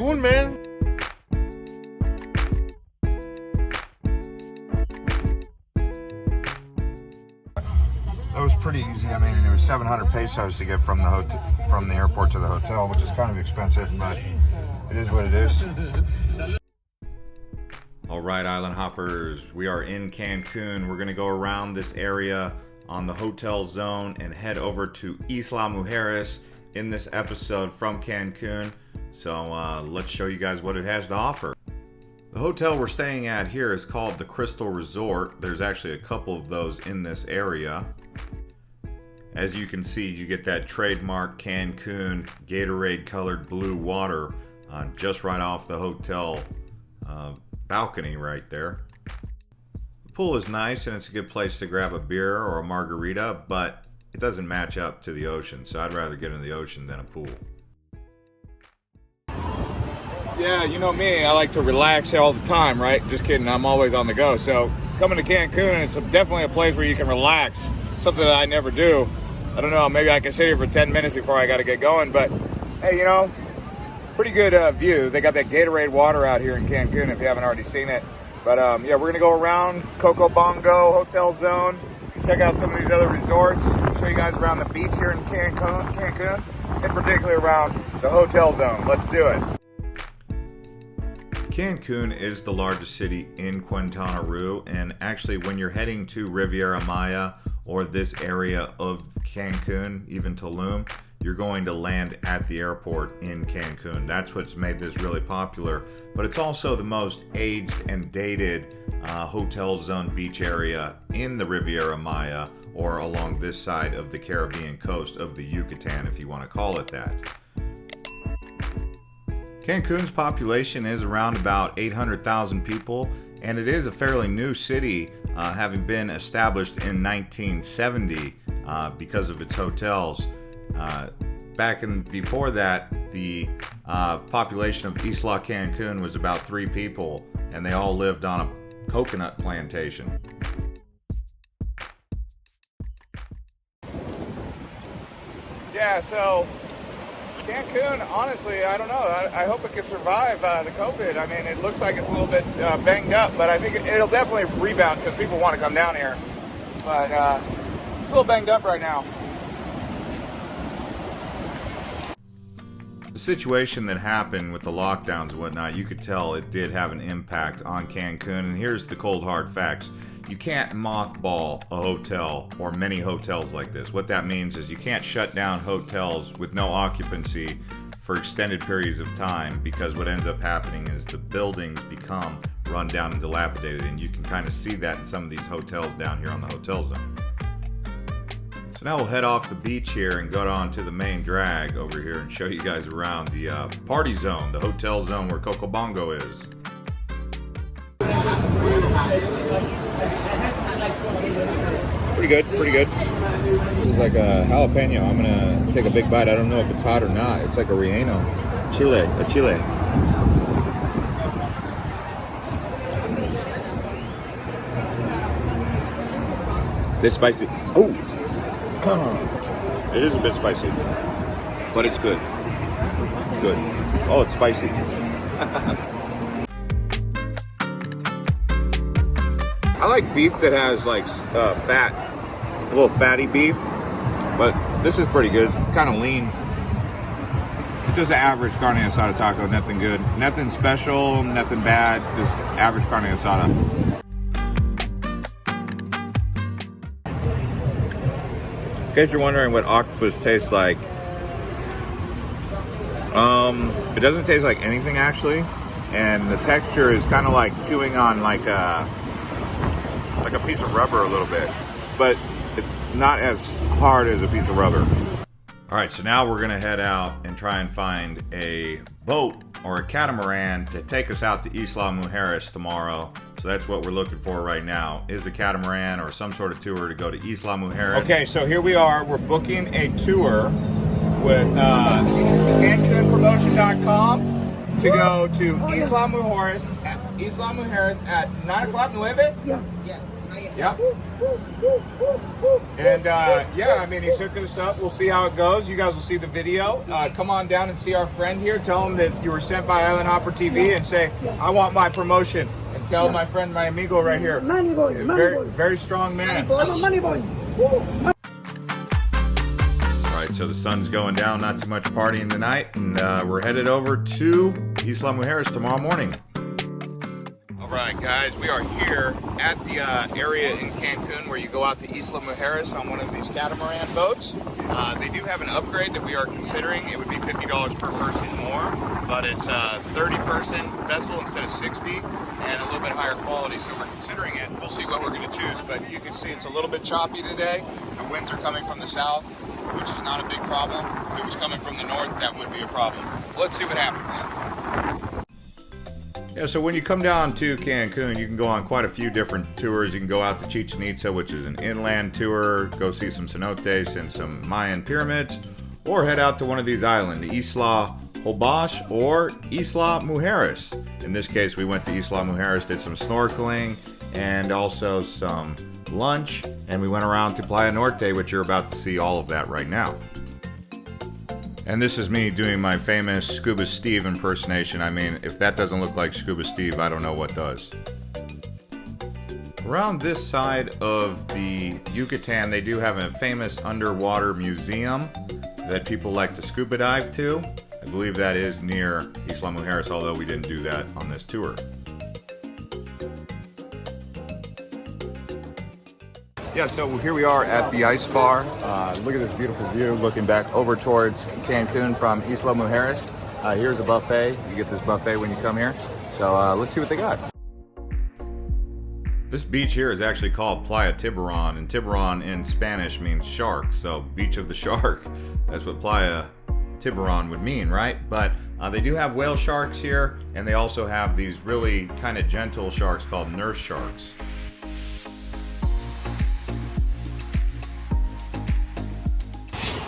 Cancun, man. That was pretty easy. I mean, it was 700 pesos to get from the airport to the hotel, which is kind of expensive, but it is what it is. All right, island hoppers, we are in Cancun. We're gonna go around this area on the hotel zone and head over to Isla Mujeres in this episode from Cancun. So let's show you guys what it has to offer. The hotel we're staying at here is called the Crystal Resort. There's actually a couple of those in this area. As you can see, you get that trademark Cancun Gatorade colored blue water just right off the hotel balcony right there. The pool is nice and it's a good place to grab a beer or a margarita, but it doesn't match up to the ocean, so I'd rather get in the ocean than a pool. Yeah, you know me, I like to relax all the time, right? Just kidding, I'm always on the go. So coming to Cancun, it's definitely a place where you can relax, something that I never do. I don't know, maybe I can sit here for 10 minutes before I gotta get going, but hey, you know, pretty good view. They got that Gatorade water out here in Cancun if you haven't already seen it. But yeah, we're gonna go around Coco Bongo, Hotel Zone, check out some of these other resorts, show you guys around the beach here in Cancun, in particular around the Hotel Zone. Let's do it. Cancun is the largest city in Quintana Roo, and actually when you're heading to Riviera Maya or this area of Cancun, even Tulum, you're going to land at the airport in Cancun. That's what's made this really popular, but it's also the most aged and dated hotel zone beach area in the Riviera Maya, or along this side of the Caribbean coast of the Yucatan, if you want to call it that. Cancun's population is around about 800,000 people, and it is a fairly new city, having been established in 1970 because of its hotels. Before that, the population of Isla Cancun was about 3 people, and they all lived on a coconut plantation. Yeah, so Cancun, honestly, I don't know. I hope it can survive the COVID. I mean, it looks like it's a little bit banged up, but I think it'll definitely rebound because people want to come down here. But it's a little banged up right now. The situation that happened with the lockdowns and whatnot, you could tell it did have an impact on Cancun. And here's the cold hard facts. You can't mothball a hotel or many hotels like this. What that means is you can't shut down hotels with no occupancy for extended periods of time, because what ends up happening is the buildings become run down and dilapidated, and you can kind of see that in some of these hotels down here on the hotel zone. So now we'll head off the beach here and go on to the main drag over here and show you guys around the party zone, the hotel zone where Coco Bongo is. Pretty good, pretty good. This is like a jalapeno. I'm gonna take a big bite. I don't know if it's hot or not. It's like a relleno. Chile, a chile. Bit spicy. Oh! It is a bit spicy, but it's good. It's good. Oh, it's spicy. I like beef that has like fat, a little fatty beef, but this is pretty good. It's kind of lean. It's just an average carne asada taco, nothing good. Nothing special, nothing bad, just average carne asada. In case you're wondering what octopus tastes like, it doesn't taste like anything actually, and the texture is kind of like chewing on like a piece of rubber a little bit, but it's not as hard as a piece of rubber. All right, so now we're gonna head out and try and find a boat or a catamaran to take us out to Isla Mujeres tomorrow. So that's what we're looking for right now, is a catamaran or some sort of tour to go to Isla Mujeres. Okay, so here we are. We're booking a tour with CancunPromotion.com to go to Isla Mujeres at 9 o'clock, 9? Yeah. Yeah, 9 a.m. Yep. And yeah, I mean, he's hooking us up. We'll see how it goes. You guys will see the video. Come on down and see our friend here. Tell him that you were sent by Island Hopper TV and say, I want my promotion. And tell my friend, my amigo right here. Money boy, very strong man. Money boy. All right, so the sun's going down, not too much partying tonight, and we're headed over to Isla Mujeres tomorrow morning. Alright guys, we are here at the area in Cancun where you go out to Isla Mujeres on one of these catamaran boats. They do have an upgrade that we are considering. It would be $50 per person more, but it's a 30-person vessel instead of 60 and a little bit higher quality, so we're considering it. We'll see what we're going to choose, but you can see it's a little bit choppy today. The winds are coming from the south, which is not a big problem. If it was coming from the north, that would be a problem. Let's see what happens. Yeah, so when you come down to Cancun, you can go on quite a few different tours. You can go out to Chichen Itza, which is an inland tour, go see some cenotes and some Mayan pyramids, or head out to one of these islands, Isla Holbox or Isla Mujeres. In this case, we went to Isla Mujeres, did some snorkeling and also some lunch, and we went around to Playa Norte, which you're about to see all of that right now. And this is me doing my famous Scuba Steve impersonation. I mean, if that doesn't look like Scuba Steve, I don't know what does. Around this side of the Yucatan, they do have a famous underwater museum that people like to scuba dive to. I believe that is near Isla Mujeres, although we didn't do that on this tour. Yeah, so here we are at the ice bar. Look at this beautiful view looking back over towards Cancun from Isla Mujeres. Here's a buffet. You get this buffet when you come here. So let's see what they got. This beach here is actually called Playa Tiburon, and Tiburon in Spanish means shark, so beach of the shark. That's what Playa Tiburon would mean, right? But they do have whale sharks here, and they also have these really kind of gentle sharks called nurse sharks.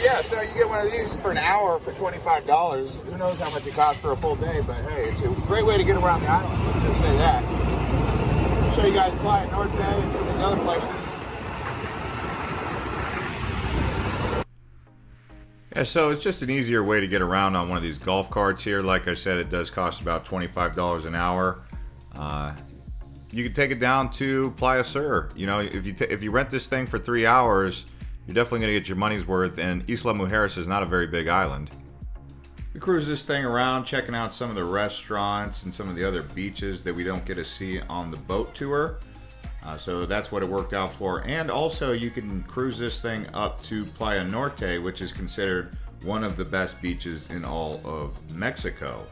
Yeah, so you get one of these for an hour for $25. Who knows how much it costs for a full day, but hey, it's a great way to get around the island. Let's just say that. I'll show you guys Playa Norte and some of the other places. Yeah, so it's just an easier way to get around on one of these golf carts here. Like I said, it does cost about $25 an hour. You can take it down to Playa Sur. You know, if you rent this thing for 3 hours, you're definitely going to get your money's worth, and Isla Mujeres is not a very big island. We cruise this thing around, checking out some of the restaurants and some of the other beaches that we don't get to see on the boat tour. So that's what it worked out for. And also you can cruise this thing up to Playa Norte, which is considered one of the best beaches in all of Mexico.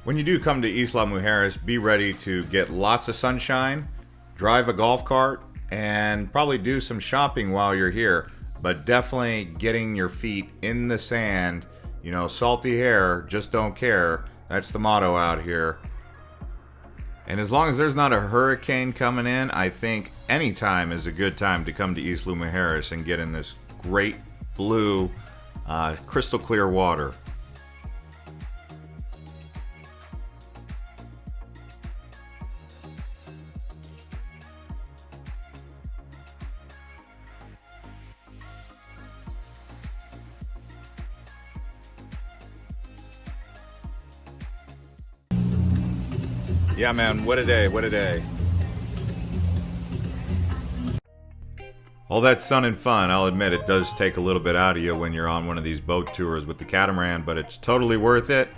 When you do come to Isla Mujeres, be ready to get lots of sunshine, drive a golf cart, and probably do some shopping while you're here, but definitely getting your feet in the sand. You know, salty hair, just don't care. That's the motto out here. And as long as there's not a hurricane coming in, I think any time is a good time to come to Isla Mujeres and get in this great blue, crystal clear water. Yeah, man, what a day, what a day. All that sun and fun, I'll admit it does take a little bit out of you when you're on one of these boat tours with the catamaran, but it's totally worth it.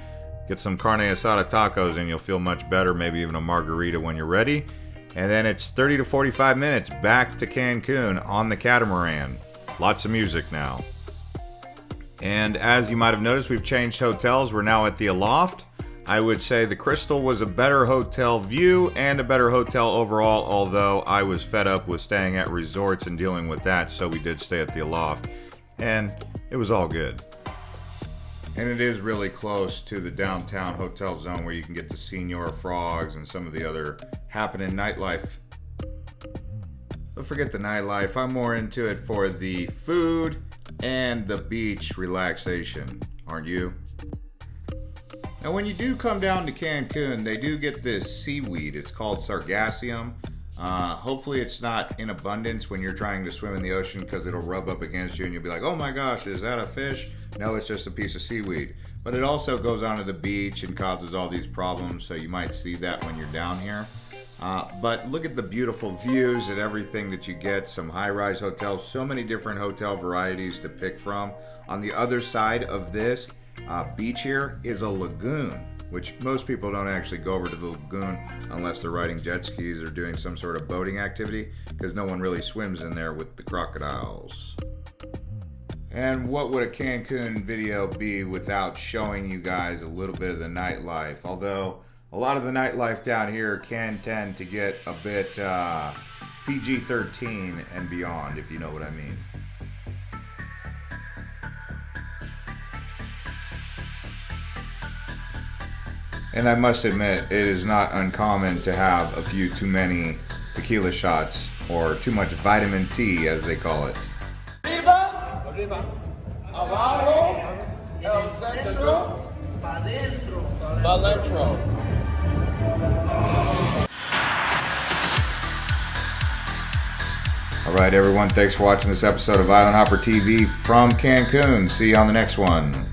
Get some carne asada tacos and you'll feel much better, maybe even a margarita when you're ready. And then it's 30 to 45 minutes back to Cancun on the catamaran. Lots of music now. And as you might have noticed, we've changed hotels. We're now at the Aloft. I would say the Crystal was a better hotel view and a better hotel overall, although I was fed up with staying at resorts and dealing with that, so we did stay at the Aloft. And it was all good. And it is really close to the downtown hotel zone where you can get the Señor Frogs and some of the other happening nightlife. But forget the nightlife, I'm more into it for the food and the beach relaxation, aren't you? Now when you do come down to Cancun, they do get this seaweed. It's called sargassum. Hopefully it's not in abundance when you're trying to swim in the ocean, because it'll rub up against you and you'll be like, oh my gosh, is that a fish? No, it's just a piece of seaweed. But it also goes onto the beach and causes all these problems, so you might see that when you're down here. But look at the beautiful views and everything that you get. Some high-rise hotels, so many different hotel varieties to pick from. On the other side of this beach here is a lagoon, which most people don't actually go over to the lagoon unless they're riding jet skis or doing some sort of boating activity, because no one really swims in there with the crocodiles. And what would a Cancun video be without showing you guys a little bit of the nightlife? Although a lot of the nightlife down here can tend to get a bit PG-13 and beyond, if you know what I mean. And I must admit, it is not uncommon to have a few too many tequila shots, or too much vitamin T, as they call it. Arriba, abajo, el centro, pa' dentro. All right, everyone, thanks for watching this episode of Island Hopper TV from Cancun. See you on the next one.